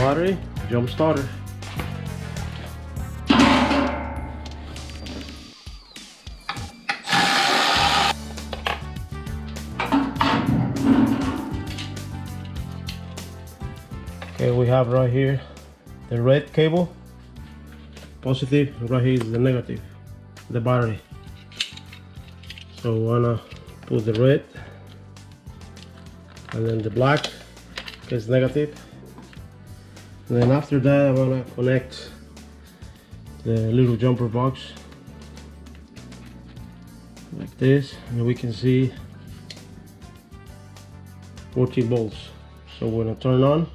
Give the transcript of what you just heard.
battery, jump starter. Okay, we have right here the red cable, positive, right here is the negative, the battery. So we wanna put the red, and then the black is negative. And then after that, I wanna connect the little jumper box like this, and we can see 14 volts. So we're gonna turn on.